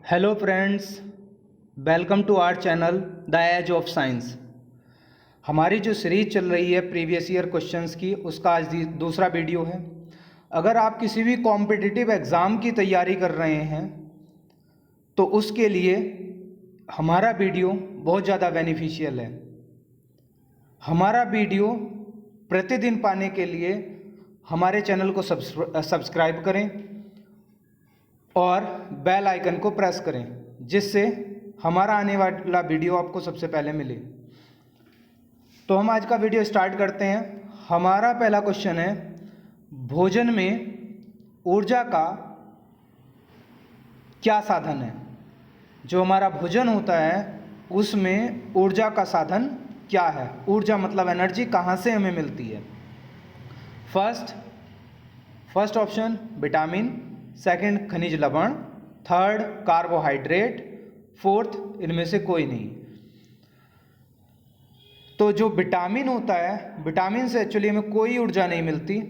Hello friends, welcome to our channel the age of science. हमारी जो series चल रही है प्रीवियस ईयर क्वेश्चंस की, उसका आज दूसरा वीडियो है। अगर आप किसी भी कॉम्पिटिटिव एग्ज़ाम की तैयारी कर रहे हैं तो उसके लिए हमारा वीडियो बहुत ज़्यादा बेनिफिशियल है। हमारा वीडियो प्रतिदिन पाने के लिए हमारे चैनल को सब्सक्राइब करें और बेल आइकन को प्रेस करें, जिससे हमारा आने वाला वीडियो आपको सबसे पहले मिले। तो हम आज का वीडियो स्टार्ट करते हैं। हमारा पहला क्वेश्चन है, भोजन में ऊर्जा का क्या साधन है। जो हमारा भोजन होता है उसमें ऊर्जा का साधन क्या है। ऊर्जा मतलब एनर्जी कहाँ से हमें मिलती है। फर्स्ट ऑप्शन विटामिन, सेकंड खनिज लवण, थर्ड कार्बोहाइड्रेट, फोर्थ इनमें से कोई नहीं। तो जो विटामिन होता है, विटामिन से एक्चुअली हमें कोई ऊर्जा नहीं मिलती।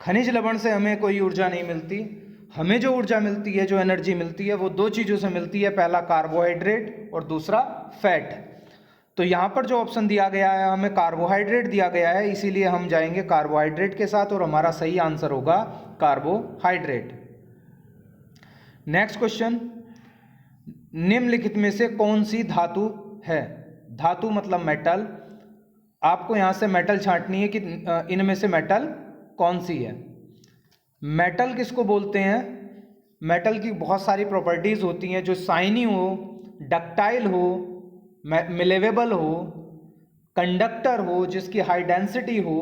खनिज लवण से हमें कोई ऊर्जा नहीं मिलती। हमें जो ऊर्जा मिलती है, जो एनर्जी मिलती है, वो दो चीज़ों से मिलती है। पहला कार्बोहाइड्रेट और दूसरा फैट। तो यहाँ पर जो ऑप्शन दिया गया है, हमें कार्बोहाइड्रेट दिया गया है, इसीलिए हम जाएंगे कार्बोहाइड्रेट के साथ और हमारा सही आंसर होगा कार्बोहाइड्रेट। नेक्स्ट क्वेश्चन, निम्नलिखित में से कौन सी धातु है। धातु मतलब मेटल। आपको यहाँ से मेटल छांटनी है कि इनमें से मेटल कौन सी है। मेटल किसको बोलते हैं। मेटल की बहुत सारी प्रॉपर्टीज होती हैं, जो शाइनी हो, डक्टाइल हो, मिलेवेबल हो, कंडक्टर हो, जिसकी हाई डेंसिटी हो।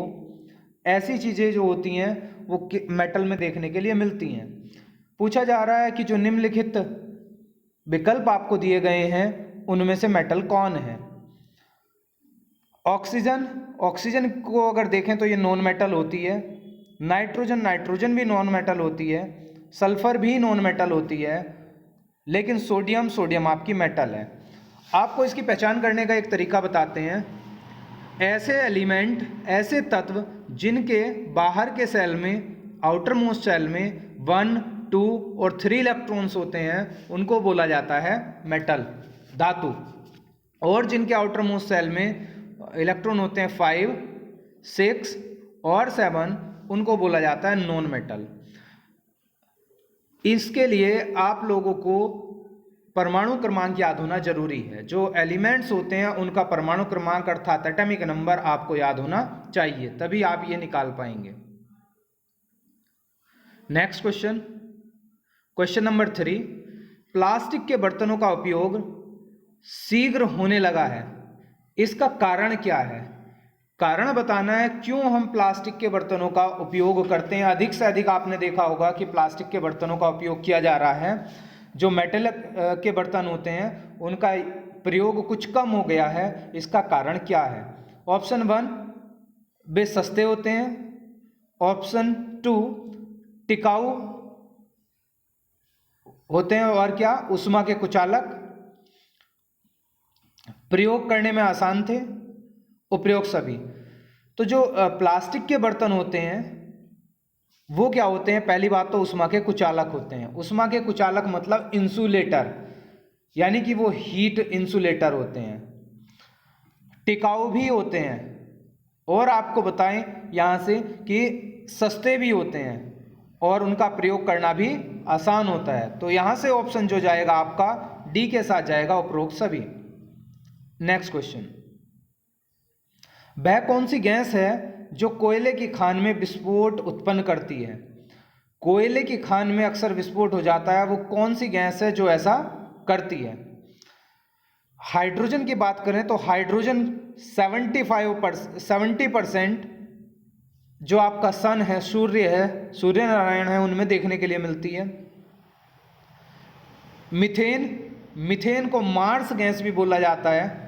ऐसी चीज़ें जो होती हैं वो मेटल में देखने के लिए मिलती हैं। पूछा जा रहा है कि जो निम्नलिखित विकल्प आपको दिए गए हैं उनमें से मेटल कौन है। ऑक्सीजन को अगर देखें तो ये नॉन मेटल होती है। नाइट्रोजन भी नॉन मेटल होती है। सल्फर भी नॉन मेटल होती है। लेकिन सोडियम आपकी मेटल है। आपको इसकी पहचान करने का एक तरीका बताते हैं। ऐसे एलिमेंट, ऐसे तत्व जिनके बाहर के सेल में, आउटर मोस्ट सेल में 1, 2 और 3 इलेक्ट्रॉन्स होते हैं, उनको बोला जाता है मेटल, धातु। और जिनके आउटर मोस्ट सेल में इलेक्ट्रॉन होते हैं 5, 6 और 7, उनको बोला जाता है नॉन मेटल। इसके लिए आप लोगों को परमाणु क्रमांक याद होना जरूरी है। जो एलिमेंट्स होते हैं उनका परमाणु क्रमांक अर्थात एटॉमिक नंबर आपको याद होना चाहिए, तभी आप ये निकाल पाएंगे। नेक्स्ट क्वेश्चन नंबर 3, प्लास्टिक के बर्तनों का उपयोग शीघ्र होने लगा है, इसका कारण क्या है। कारण बताना है क्यों हम प्लास्टिक के बर्तनों का उपयोग करते हैं। अधिक से अधिक आपने देखा होगा कि प्लास्टिक के बर्तनों का उपयोग किया जा रहा है। जो मेटल के बर्तन होते हैं उनका प्रयोग कुछ कम हो गया है। इसका कारण क्या है। ऑप्शन 1, वे सस्ते होते हैं। ऑप्शन 2, टिकाऊ होते हैं। और क्या, ऊष्मा के कुचालक, प्रयोग करने में आसान थे, उपयोग सभी। तो जो प्लास्टिक के बर्तन होते हैं वो क्या होते हैं। पहली बात तो ऊष्मा के कुचालक होते हैं। ऊष्मा के कुचालक मतलब इंसुलेटर, यानी कि वो हीट इंसुलेटर होते हैं। टिकाऊ भी होते हैं और आपको बताएं यहाँ से कि सस्ते भी होते हैं और उनका प्रयोग करना भी आसान होता है। तो यहाँ से ऑप्शन जो जाएगा आपका डी के साथ जाएगा, उपरोक्त सभी। नेक्स्ट क्वेश्चन, वह कौन सी गैस है जो कोयले की खान में विस्फोट उत्पन्न करती है। कोयले की खान में अक्सर विस्फोट हो जाता है, वो कौन सी गैस है जो ऐसा करती है। हाइड्रोजन की बात करें तो हाइड्रोजन 70% जो आपका सन है, सूर्य है, सूर्य नारायण है, उनमें देखने के लिए मिलती है। मीथेन को मार्स गैस भी बोला जाता है।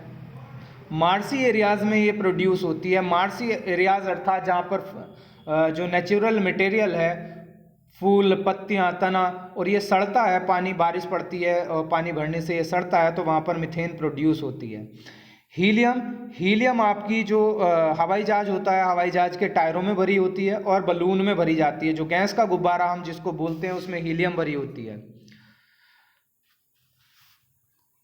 मार्सी एरियाज में ये प्रोड्यूस होती है। मार्सी एरियाज अर्थात जहाँ पर जो नेचुरल मटेरियल है, फूल, पत्तियाँ, तना, और ये सड़ता है, पानी, बारिश पड़ती है और पानी भरने से ये सड़ता है, तो वहाँ पर मीथेन प्रोड्यूस होती है। हीलियम आपकी जो हवाई जहाज होता है, हवाई जहाज के टायरों में भरी होती है और बलून में भरी जाती है। जो गैस का गुब्बारा हम जिसको बोलते हैं उसमें हीलियम भरी होती है।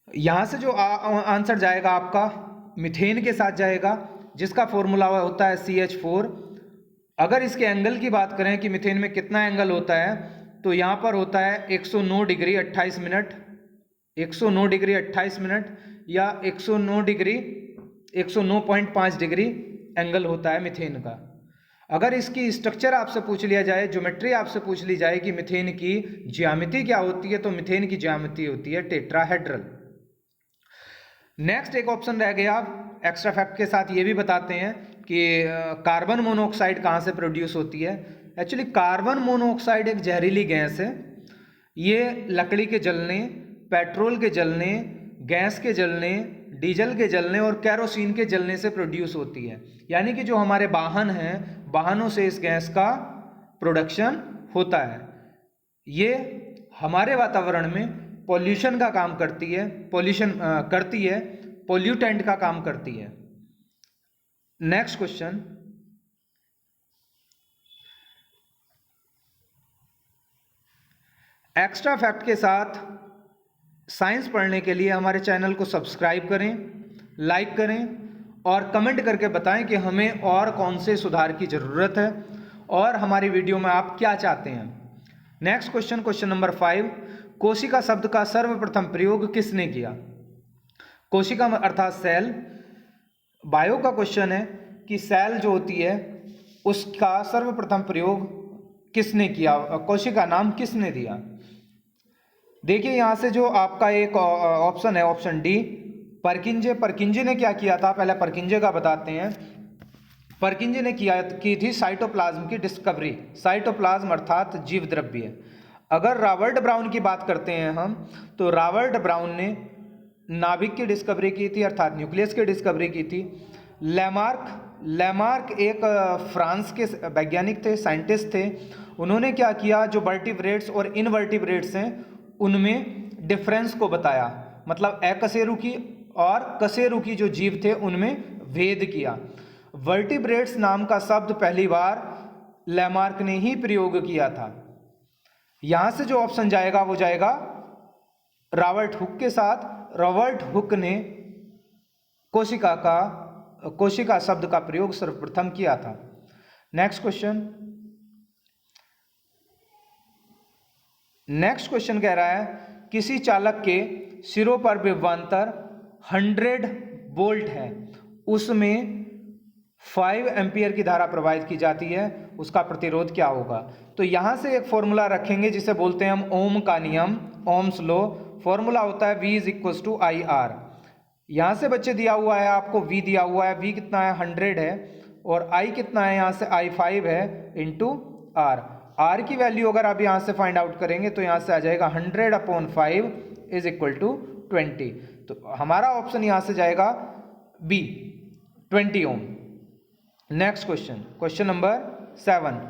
यहाँ से जो आंसर जाएगा आपका मीथेन के साथ जाएगा, जिसका फॉर्मूला होता है CH4। अगर इसके एंगल की बात करें कि मीथेन में कितना एंगल होता है, तो यहाँ पर होता है 109 डिग्री 28 मिनट, 109 डिग्री 28 मिनट या 109 डिग्री 109.5 डिग्री एंगल होता है मीथेन का। अगर इसकी स्ट्रक्चर आपसे पूछ लिया जाए, ज्योमेट्री आपसे पूछ ली जाए कि मीथेन की ज्यामिति क्या होती है, तो मीथेन की ज्यामिति होती है टेट्राहेड्रल। नेक्स्ट एक ऑप्शन रह गया, एक्स्ट्रा फैक्ट के साथ ये भी बताते हैं कि कार्बन मोनोऑक्साइड कहाँ से प्रोड्यूस होती है। एक्चुअली कार्बन मोनोऑक्साइड एक जहरीली गैस है। ये लकड़ी के जलने, पेट्रोल के जलने, गैस के जलने, डीजल के जलने और कैरोसिन के जलने से प्रोड्यूस होती है। यानी कि जो हमारे वाहन हैं, वाहनों से इस गैस का प्रोडक्शन होता है। ये हमारे वातावरण में पॉल्यूशन का काम करती है, पोल्यूटेंट का काम करती है। नेक्स्ट क्वेश्चन, एक्स्ट्रा फैक्ट के साथ साइंस पढ़ने के लिए हमारे चैनल को सब्सक्राइब करें, लाइक करें और कमेंट करके बताएं कि हमें और कौन से सुधार की ज़रूरत है और हमारी वीडियो में आप क्या चाहते हैं। नेक्स्ट क्वेश्चन, क्वेश्चन नंबर 5, कोशिका शब्द का सर्वप्रथम प्रयोग किसने किया? कोशिका अर्थात सेल, बायो का क्वेश्चन है कि सेल जो होती है उसका सर्वप्रथम प्रयोग किसने किया, कोशिका नाम किसने दिया? देखिए यहाँ से जो आपका एक ऑप्शन है, ऑप्शन डी, परकिंजे। परकिंजे ने क्या किया था, पहले परकिंजे का बताते हैं। परकिंजे ने की थी साइटोप्लाज्म की डिस्कवरी। साइटोप्लाज्म अर्थात जीव द्रव्य। अगर रॉबर्ट ब्राउन की बात करते हैं हम, तो रॉबर्ट ब्राउन ने नाभिक की डिस्कवरी की थी, अर्थात न्यूक्लियस की डिस्कवरी की थी। लेमार्क एक फ्रांस के वैज्ञानिक थे, साइंटिस्ट थे। उन्होंने क्या किया, जो वर्टिब्रेट्स और इनवर्टिब्रेट्स हैं उनमें डिफरेंस को बताया, मतलब अकशेरुकी और कशेरुकी जो जीव थे उनमें भेद किया। वर्टिब्रेट्स नाम का शब्द पहली बार लेमार्क ने ही प्रयोग किया था। यहां से जो ऑप्शन जाएगा वो जाएगा रॉबर्ट हुक के साथ। रॉबर्ट हुक ने कोशिका शब्द का प्रयोग सर्वप्रथम किया था। नेक्स्ट क्वेश्चन कह रहा है, किसी चालक के सिरों पर विभवांतर 100 वोल्ट है, उसमें 5 एम्पियर की धारा प्रवाहित की जाती है, उसका प्रतिरोध क्या होगा? तो यहां से एक फॉर्मूला रखेंगे जिसे बोलते हैं हम ओम का नियम, ओम्स लॉ। फॉर्मूला होता है V = IR। यहां से बच्चे दिया हुआ है आपको V दिया हुआ है, V कितना है 100 है और I कितना है, यहां से I 5 है इंटू R। R की वैल्यू अगर आप यहां से फाइंड आउट करेंगे तो यहां से आ जाएगा 100/5 = 20। तो हमारा ऑप्शन यहां से जाएगा B, 20 ohm. Next question, question number 7।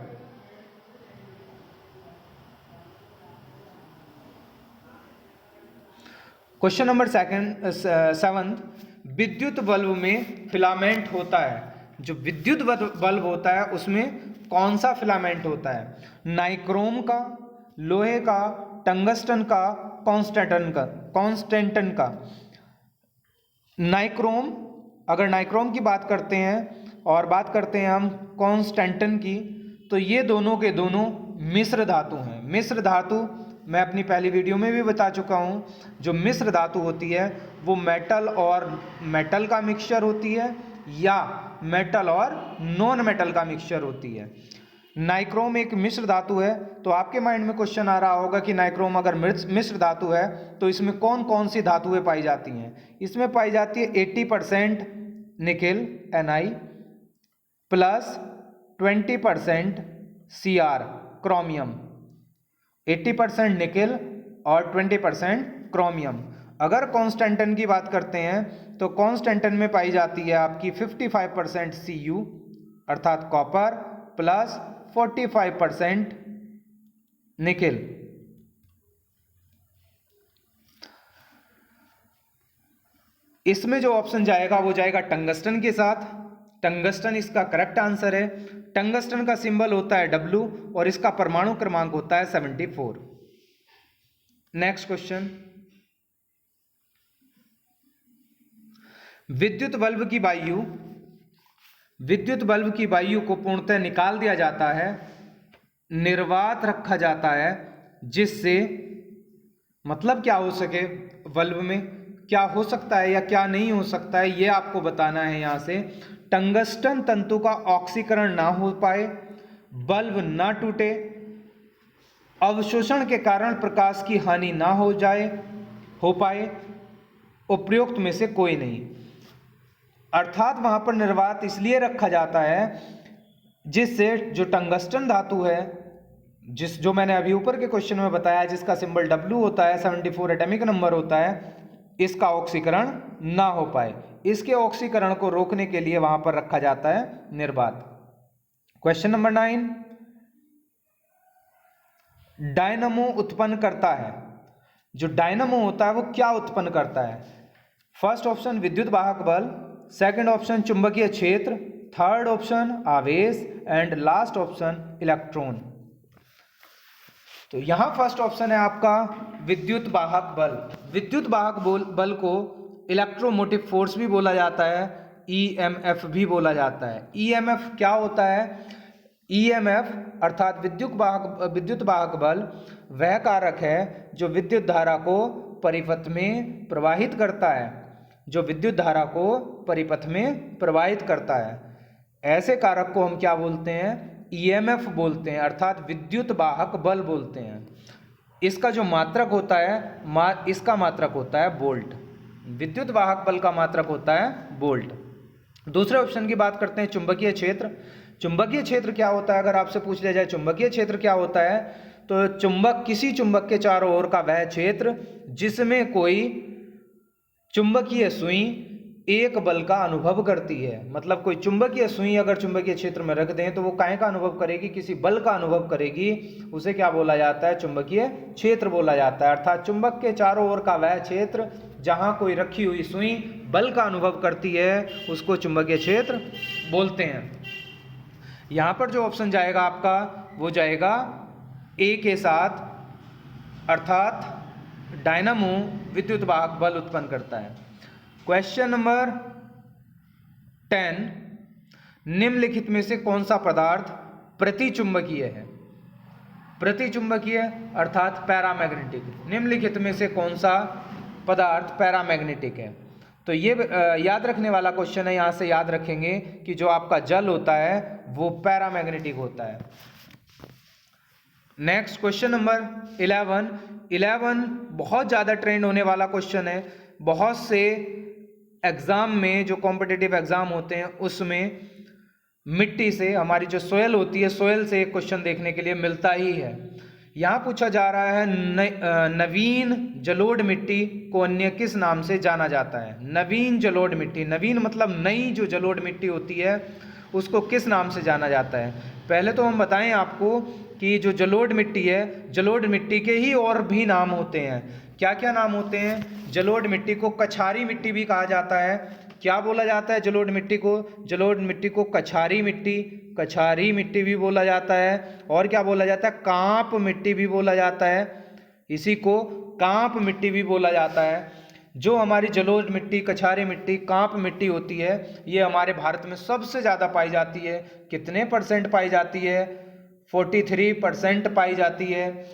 Question number 7, विद्युत बल्ब में फिलामेंट होता है। जो विद्युत बल्ब होता है उसमें कौन सा फिलामेंट होता है? नाइक्रोम का, लोहे का, टंगस्टन का, कॉन्स्टेंटन का। नाइक्रोम, अगर नाइक्रोम की बात करते हैं और बात करते हैं हम कॉन्स्टेंटन की, तो ये दोनों के दोनों मिश्र धातु हैं। मिश्र धातु मैं अपनी पहली वीडियो में भी बता चुका हूँ। जो मिश्र धातु होती है वो मेटल और मेटल का मिक्सचर होती है या मेटल और नॉन मेटल का मिक्सचर होती है। नाइक्रोम एक मिश्र धातु है। तो आपके माइंड में क्वेश्चन आ रहा होगा कि नाइक्रोम अगर मिश्र धातु है तो इसमें कौन कौन सी धातुएं पाई जाती हैं? इसमें पाई जाती है 80% nickel Ni plus 20% Cr chromium. 80% nickel और 20% क्रोमियम। अगर कॉन्स्टेंटन की बात करते हैं तो कॉन्स्टेंटन में पाई जाती है आपकी 55% Cu अर्थात कॉपर प्लस 45% निकेल। इसमें जो ऑप्शन जाएगा वो जाएगा टंगस्टन के साथ। टंगस्टन इसका करेक्ट आंसर है। टंगस्टन का सिंबल होता है W और इसका परमाणु क्रमांक होता है 74। नेक्स्ट क्वेश्चन, विद्युत बल्ब की वायु को पूर्णतः निकाल दिया जाता है, निर्वात रखा जाता है, जिससे मतलब क्या हो सके, बल्ब में क्या हो सकता है या क्या नहीं हो सकता है ये आपको बताना है। यहाँ से टंगस्टन तंतु का ऑक्सीकरण ना हो पाए, बल्ब ना टूटे, अवशोषण के कारण प्रकाश की हानि ना हो पाए, उपरोक्त में से कोई नहीं। अर्थात वहां पर निर्वात इसलिए रखा जाता है जिससे जो टंगस्टन धातु है, जो मैंने अभी ऊपर के क्वेश्चन में बताया, जिसका सिंबल W होता है, 74 एटॉमिक नंबर होता है, इसका ऑक्सीकरण ना हो पाए। इसके ऑक्सीकरण को रोकने के लिए वहां पर रखा जाता है निर्वात। क्वेश्चन नंबर 9, डायनमो उत्पन्न करता है। जो डायनमो होता है वो क्या उत्पन्न करता है? फर्स्ट ऑप्शन विद्युत वाहक बल, सेकंड ऑप्शन चुंबकीय क्षेत्र, थर्ड ऑप्शन आवेश एंड लास्ट ऑप्शन इलेक्ट्रॉन। तो यहां फर्स्ट ऑप्शन है आपका विद्युत वाहक बल। विद्युत वाहक बल को इलेक्ट्रोमोटिव फोर्स भी बोला जाता है, EMF भी बोला जाता है। EMF क्या होता है? EMF अर्थात विद्युत वाहक बल वह कारक है जो विद्युत धारा को परिपथ में प्रवाहित करता है, जो विद्युत धारा को परिपथ में प्रवाहित करता है। ऐसे कारक को हम क्या बोलते हैं? EMF बोलते हैं, अर्थात विद्युत वाहक बल बोलते हैं। इसका जो मात्रक होता है इसका मात्रक होता है वोल्ट। विद्युत वाहक बल का मात्रक होता है वोल्ट। दूसरे ऑप्शन की बात करते हैं चुंबकीय क्षेत्र। चुंबकीय क्षेत्र क्या होता है? अगर आपसे पूछ लिया जाए चुंबकीय क्षेत्र क्या होता है, तो किसी चुंबक के चारों ओर का वह क्षेत्र जिसमें कोई चुंबकीय सुई एक बल का अनुभव करती है। मतलब कोई चुंबकीय सुई अगर चुंबकीय क्षेत्र में रख दें तो वो काहे का अनुभव करेगी? किसी बल का अनुभव करेगी। उसे क्या बोला जाता है? चुंबकीय क्षेत्र बोला जाता है। अर्थात चुंबक के चारों ओर का वह क्षेत्र जहां कोई रखी हुई सुई बल का अनुभव करती है उसको चुंबकीय क्षेत्र बोलते हैं। यहां पर जो ऑप्शन जाएगा आपका वो जाएगा ए के साथ, अर्थात डायनामो विद्युत वाहक बल उत्पन्न करता है। क्वेश्चन नंबर 10, निम्नलिखित में से कौन सा पदार्थ प्रतिचुंबकीय है? प्रतिचुंबकीय अर्थात पैरामैग्नेटिक। निम्नलिखित में से कौन सा पदार्थ पैरामैग्नेटिक है? तो ये याद रखने वाला क्वेश्चन है। यहां से याद रखेंगे कि जो आपका जल होता है वो पैरामैग्नेटिक होता है। नेक्स्ट क्वेश्चन नंबर 11 बहुत ज़्यादा ट्रेंड होने वाला क्वेश्चन है। बहुत से एग्ज़ाम में, जो कॉम्पिटिटिव एग्ज़ाम होते हैं उसमें मिट्टी से, हमारी जो सोयल होती है, सोयल से एक क्वेश्चन देखने के लिए मिलता ही है। यहाँ पूछा जा रहा है नवीन जलोढ़ मिट्टी को अन्य किस नाम से जाना जाता है? नवीन जलोढ़ मिट्टी, नवीन मतलब नई जो जलोढ़ मिट्टी होती है उसको किस नाम से जाना जाता है? पहले तो हम बताएं आपको कि जो जलोढ़ मिट्टी है, जलोढ़ मिट्टी के ही और भी नाम होते हैं। क्या क्या नाम होते हैं? जलोढ़ मिट्टी को कछारी मिट्टी भी कहा जाता है। क्या बोला जाता है जलोढ़ मिट्टी को? जलोढ़ मिट्टी को कछारी मिट्टी भी बोला जाता है। और क्या बोला जाता है? कांप मिट्टी भी बोला जाता है। इसी को कांप मिट्टी भी बोला जाता है। जो हमारी जलोढ़ मिट्टी, कछारी मिट्टी, कांप मिट्टी होती है, ये हमारे भारत में सबसे ज़्यादा पाई जाती है। कितने परसेंट पाई जाती है? 43% पाई जाती है।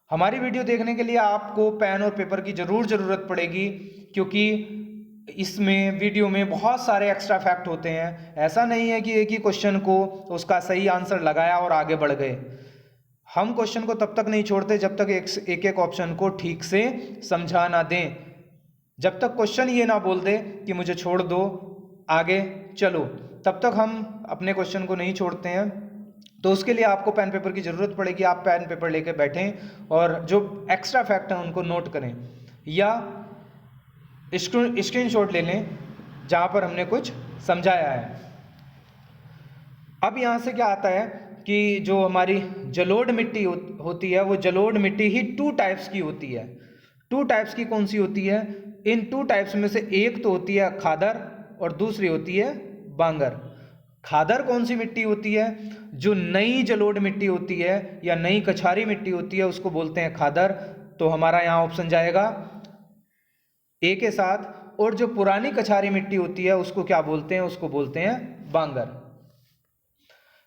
हमारी वीडियो देखने के लिए आपको पेन और पेपर की ज़रूरत पड़ेगी, क्योंकि इसमें वीडियो में बहुत सारे एक्स्ट्रा फैक्ट होते हैं। ऐसा नहीं है कि एक ही क्वेश्चन को उसका सही आंसर लगाया और आगे बढ़ गए। हम क्वेश्चन को तब तक नहीं छोड़ते जब तक एक ऑप्शन को ठीक से समझा ना दें। जब तक क्वेश्चन ये ना बोल दे कि मुझे छोड़ दो, आगे चलो, तब तक हम अपने क्वेश्चन को नहीं छोड़ते हैं। तो उसके लिए आपको पेन पेपर की ज़रूरत पड़ेगी। आप पेन पेपर लेके बैठें और जो एक्स्ट्रा फैक्ट हैं उनको नोट करें, या स्क्रीनशॉट ले लें जहाँ पर हमने कुछ समझाया है। अब यहाँ से क्या आता है कि जो हमारी जलोढ़ मिट्टी होती है, वो जलोढ़ मिट्टी ही 2 टाइप्स की होती है। 2 टाइप्स की कौन सी होती है? इन 2 टाइप्स में से एक तो होती है खादर और दूसरी होती है बांगर। खादर कौन सी मिट्टी होती है? जो नई जलोढ़ मिट्टी होती है या नई कछारी मिट्टी होती है उसको बोलते हैं खादर। तो हमारा यहाँ ऑप्शन जाएगा ए के साथ, और जो पुरानी कछारी मिट्टी होती है उसको क्या बोलते हैं? उसको बोलते हैं बांगर।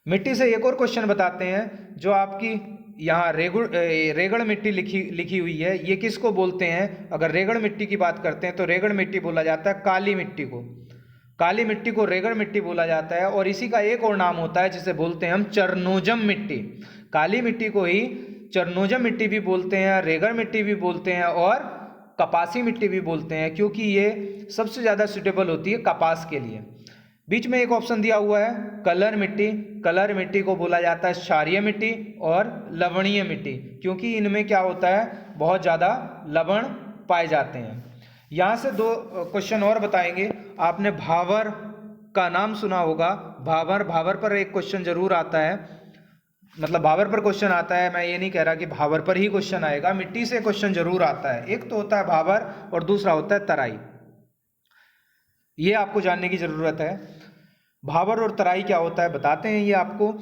मिट्टी से एक और क्वेश्चन बताते हैं। जो आपकी यहाँ रेगड़ मिट्टी लिखी हुई है, ये किसको बोलते हैं? अगर रेगड़ मिट्टी की बात करते हैं तो रेगड़ मिट्टी बोला जाता है काली मिट्टी को। काली मिट्टी को रेगड़ मिट्टी बोला जाता है। और इसी का एक और नाम होता है जिसे बोलते हैं हम चरनोजम मिट्टी। काली मिट्टी को ही चरनोजम मिट्टी भी बोलते हैं, रेगड़ मिट्टी भी बोलते हैं और कपासी मिट्टी भी बोलते हैं, क्योंकि ये सबसे ज़्यादा सुटेबल होती है कपास के लिए। बीच में एक ऑप्शन दिया हुआ है कलर मिट्टी। कलर मिट्टी को बोला जाता है क्षारीय मिट्टी और लवणीय मिट्टी, क्योंकि इनमें क्या होता है, बहुत ज़्यादा लवण पाए जाते हैं। यहाँ से दो क्वेश्चन और बताएंगे। आपने भावर का नाम सुना होगा। भावर पर एक क्वेश्चन जरूर आता है, मतलब भावर पर क्वेश्चन आता है। मैं ये नहीं कह रहा कि भावर पर ही क्वेश्चन आएगा, मिट्टी से क्वेश्चन जरूर आता है। एक तो होता है भावर और दूसरा होता है तराई। ये आपको जानने की जरूरत है। भावर और तराई क्या होता है बताते हैं ये आपको।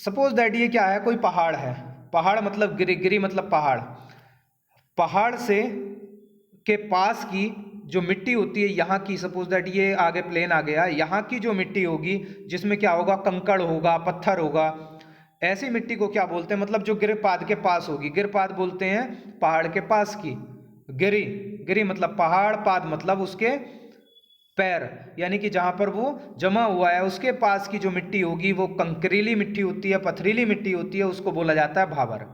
सपोज दैट ये क्या है, कोई पहाड़ है। पहाड़ मतलब गिरी मतलब पहाड़। पहाड़ से के पास की जो मिट्टी होती है यहाँ की, सपोज दैट ये आगे प्लेन आ गया, यहाँ की जो मिट्टी होगी जिसमें क्या होगा, कंकड़ होगा, पत्थर होगा, ऐसी मिट्टी को क्या बोलते हैं? मतलब जो गिरपाद के पास होगी। गिरपाद बोलते हैं पहाड़ के पास की। गिरी मतलब पहाड़, पाद मतलब उसके पैर, यानी कि जहाँ पर वो जमा हुआ है उसके पास की जो मिट्टी होगी वो कंकरीली मिट्टी होती है, पथरीली मिट्टी होती है, उसको बोला जाता है भावर।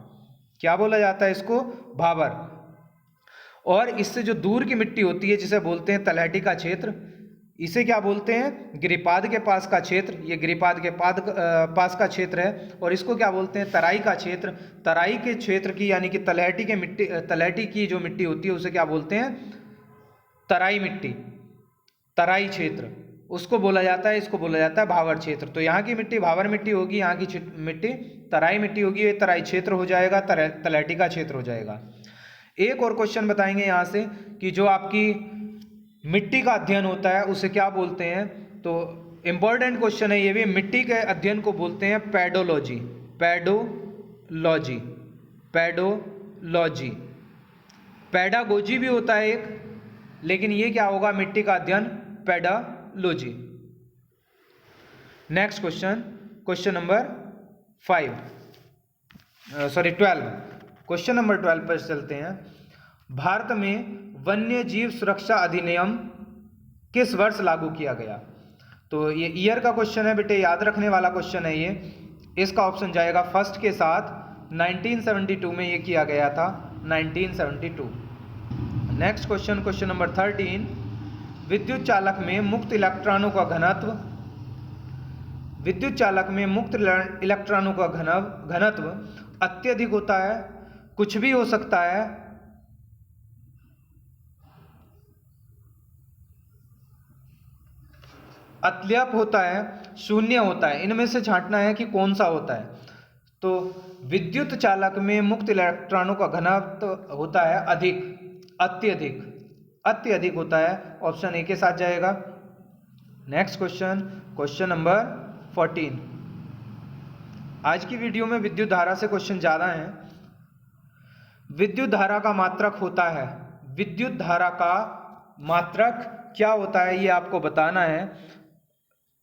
क्या बोला जाता है इसको? भावर। और इससे जो दूर की मिट्टी होती है जिसे बोलते हैं तलहटी का क्षेत्र, इसे क्या बोलते हैं? गिरिपाद के पास का क्षेत्र। ये गिरिपाद के पास का क्षेत्र है। और इसको क्या बोलते हैं? तराई का क्षेत्र। तराई के क्षेत्र की यानी कि तलहटी की जो मिट्टी होती है उसे क्या बोलते हैं? तराई मिट्टी, तराई क्षेत्र उसको बोला जाता है। इसको बोला जाता है भावर क्षेत्र। तो यहाँ की मिट्टी भावर मिट्टी होगी, यहाँ की मिट्टी तराई मिट्टी होगी। ये तराई क्षेत्र हो जाएगा, तलहटी का क्षेत्र हो जाएगा। एक और क्वेश्चन बताएंगे यहाँ से कि जो आपकी मिट्टी का अध्ययन होता है उसे क्या बोलते हैं? तो इम्पॉर्टेंट क्वेश्चन है ये भी। मिट्टी के अध्ययन को बोलते हैं पेडोलॉजी। Pedology, pedology. पेडागोजी भी होता है एक, लेकिन ये क्या होगा? मिट्टी का अध्ययन, pedology. Next question, question number 12। Question number 12 पर चलते हैं। भारत में वन्य जीव सुरक्षा अधिनियम किस वर्ष लागू किया गया? तो ये ईयर का क्वेश्चन है बेटे, याद रखने वाला क्वेश्चन है ये। इसका ऑप्शन जाएगा फर्स्ट के साथ। 1972 में ये किया गया था, 1972। Next question, question number 13। विद्युत चालक में मुक्त इलेक्ट्रॉनों का घनत्व, विद्युत चालक में मुक्त इलेक्ट्रॉनों का घनत्व अत्यधिक होता है, कुछ भी हो सकता है, अत्यल्प होता है, शून्य होता है। इनमें से छांटना है कि कौन सा होता है। तो विद्युत चालक में मुक्त इलेक्ट्रॉनों का घनत्व होता है अधिक, अत्यधिक, अत्यधिक होता है। ऑप्शन ए के साथ जाएगा। Next question, question number 14। आज की वीडियो में विद्युत धारा से क्वेश्चन ज़्यादा हैं। विद्युत धारा का मात्रक होता है, विद्युत धारा का मात्रक क्या होता है ये आपको बताना है।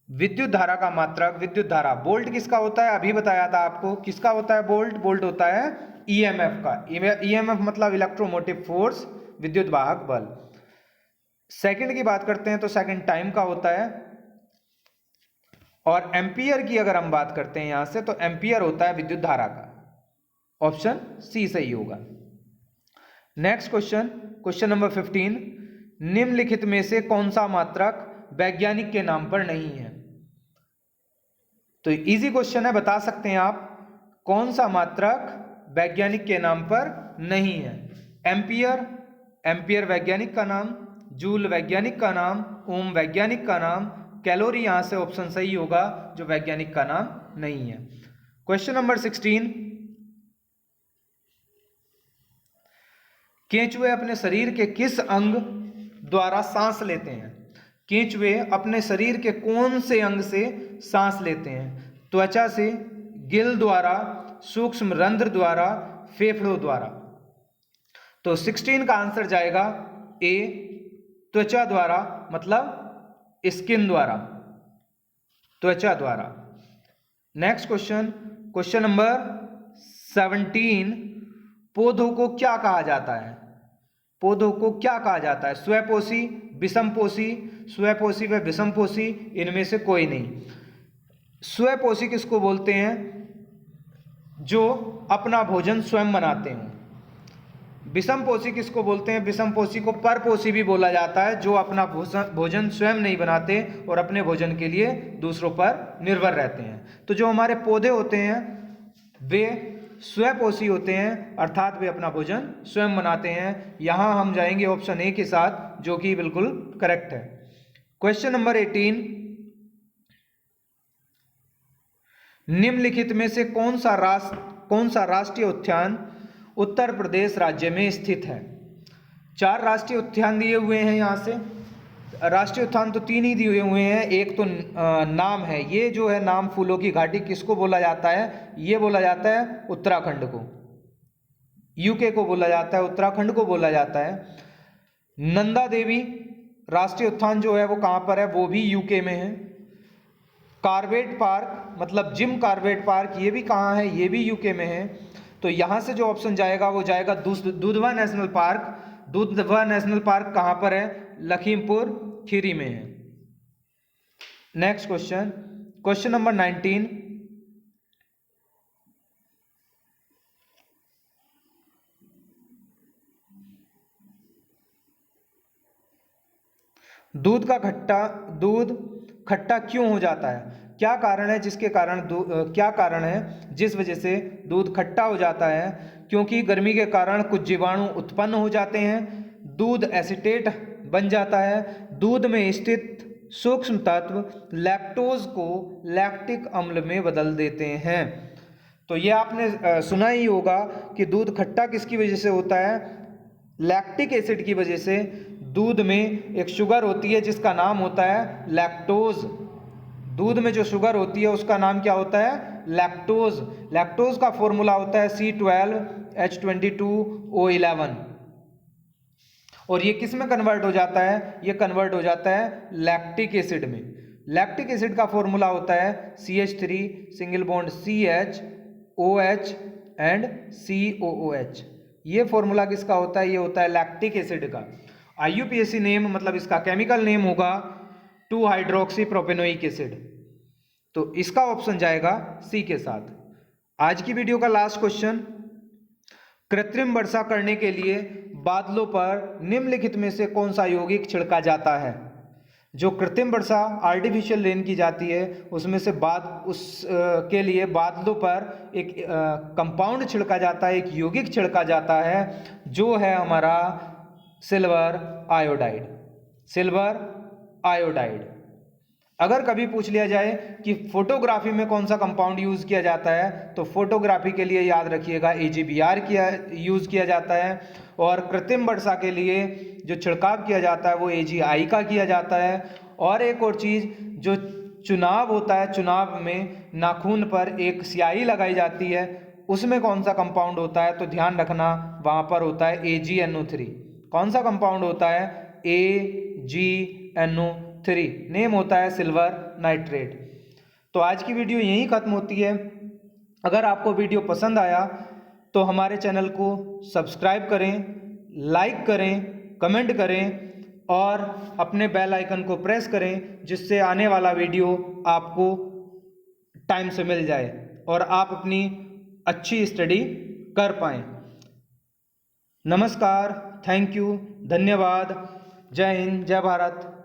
विद्युत धारा का मात्रक, विद्युत धारा, वोल्ट किसका होता है? अभी बताया था आपको। किसका होता है वोल्ट? वोल्ट होता है ईएमएफ का। ईएमएफ मतलब इलेक्ट्रोमोटिव फोर्स, विद्युत वाहक बल। सेकंड की बात करते हैं तो सेकंड टाइम का होता है। और एम्पियर की अगर हम बात करते हैं यहां से, तो एम्पियर होता है विद्युत धारा का। ऑप्शन सी सही होगा। Next question, question number 15। निम्नलिखित में से कौन सा मात्रक वैज्ञानिक के नाम पर नहीं है? तो इजी क्वेश्चन है, बता सकते हैं आप। कौन सा मात्रक वैज्ञानिक के नाम पर नहीं है? एम्पियर, एम्पियर वैज्ञानिक का नाम, जूल वैज्ञानिक का नाम, ओम वैज्ञानिक का नाम, कैलोरी यहां से ऑप्शन सही होगा जो वैज्ञानिक का नाम नहीं है। Question number 16। केंचुए अपने शरीर के किस अंग द्वारा सांस लेते हैं? केंचुए अपने शरीर के कौन से अंग से सांस लेते हैं? त्वचा से, गिल द्वारा, सूक्ष्म रंध्र द्वारा, फेफड़ों द्वारा। तो 16 का आंसर जाएगा ए, त्वचा द्वारा, मतलब स्किन द्वारा, त्वचा द्वारा। नेक्स्ट क्वेश्चन, क्वेश्चन नंबर 17, पौधों को क्या कहा जाता है? पौधों को क्या कहा जाता है? स्वपोषी, विषमपोषी, स्वपोषी व विषमपोषी, इनमें से कोई नहीं। स्वपोषी किसको बोलते हैं? जो अपना भोजन स्वयं बनाते हैं। विषमपोषी किसको बोलते हैं? विषमपोषी को परपोषी भी बोला जाता है, जो अपना भोजन स्वयं नहीं बनाते और अपने भोजन के लिए दूसरों पर निर्भर रहते हैं। तो जो हमारे पौधे होते हैं वे स्वपोषी होते हैं, अर्थात वे अपना भोजन स्वयं बनाते हैं। यहां हम जाएंगे ऑप्शन ए के साथ, जो कि बिल्कुल करेक्ट है। क्वेश्चन नंबर 18, निम्नलिखित में से कौन सा राष्ट्रीय उद्यान उत्तर प्रदेश राज्य में स्थित है? 4 राष्ट्रीय उद्यान दिए हुए हैं। यहाँ से राष्ट्रीय उद्यान तो 3 ही दिए हुए हैं। एक तो नाम है, ये जो है नाम फूलों की घाटी, किसको बोला जाता है? ये बोला जाता है उत्तराखंड को, यूके को बोला जाता है, उत्तराखंड को बोला जाता है। नंदा देवी राष्ट्रीय उद्यान जो है वो कहाँ पर है? वो भी यूके में है। कार्बेट पार्क, मतलब जिम कार्बेट पार्क, ये भी कहाँ है? ये भी यूके में है। तो यहाँ से जो ऑप्शन जाएगा वो जाएगा Dudhwa national park. Dudhwa national park कहाँ पर है? लखीमपुर खीरी में है। नेक्स्ट क्वेश्चन, क्वेश्चन नंबर 19, दूध खट्टा क्यों हो जाता है? क्या कारण है जिसके कारण क्या कारण है जिस वजह से दूध खट्टा हो जाता है? क्योंकि गर्मी के कारण कुछ जीवाणु उत्पन्न हो जाते हैं, दूध एसिटेट बन जाता है, दूध में स्थित सूक्ष्म तत्व लैक्टोज को लैक्टिक अम्ल में बदल देते हैं। तो ये आपने सुना ही होगा कि दूध खट्टा किसकी वजह से होता है? लैक्टिक एसिड की वजह से। दूध में एक शुगर होती है जिसका नाम होता है लैक्टोज। दूध में जो शुगर होती है उसका नाम क्या होता है? लैक्टोज। लैक्टोज का फॉर्मूला होता है C12H22O11। और ये किस में कन्वर्ट हो जाता है? ये कन्वर्ट हो जाता है लैक्टिक एसिड में। लैक्टिक एसिड का फॉर्मूला होता है CH3 single bond CH OH and COOH। ये फॉर्मूला किसका होता है? ये होता है लैक्टिक एसिड का। IUPAC नेम, मतलब इसका केमिकल नेम होगा 2 हाइड्रोक्सी प्रोपेनोइक एसिड। तो इसका ऑप्शन जाएगा सी के साथ। आज की वीडियो का लास्ट क्वेश्चन, कृत्रिम वर्षा करने के लिए बादलों पर निम्नलिखित में से कौन सा यौगिक छिड़का जाता है? जो कृत्रिम वर्षा आर्टिफिशियल रेन की जाती है उसमें से के लिए बादलों पर एक कंपाउंड छिड़का जाता है, एक यौगिक छिड़का जाता है, जो है हमारा सिल्वर आयोडाइड। Silver iodide. अगर कभी पूछ लिया जाए कि फोटोग्राफी में कौन सा कंपाउंड यूज किया जाता है, तो फोटोग्राफी के लिए याद रखिएगा AgBr यूज किया जाता है, और कृत्रिम वर्षा के लिए जो छिड़काव किया जाता है वो AgI का किया जाता है। और एक और चीज़, जो चुनाव होता है, चुनाव में नाखून पर एक स्याही लगाई जाती है, उसमें कौन सा कंपाउंड होता है? तो ध्यान रखना वहाँ पर होता है AgNO3। कौन सा कंपाउंड होता है? AgNO3। नेम होता है सिल्वर नाइट्रेट। तो आज की वीडियो यहीं ख़त्म होती है। अगर आपको वीडियो पसंद आया तो हमारे चैनल को सब्सक्राइब करें, लाइक करें, कमेंट करें और अपने बेल आइकन को प्रेस करें, जिससे आने वाला वीडियो आपको टाइम से मिल जाए और आप अपनी अच्छी स्टडी कर पाएँ। नमस्कार, थैंक यू, धन्यवाद, जय हिंद, जय भारत।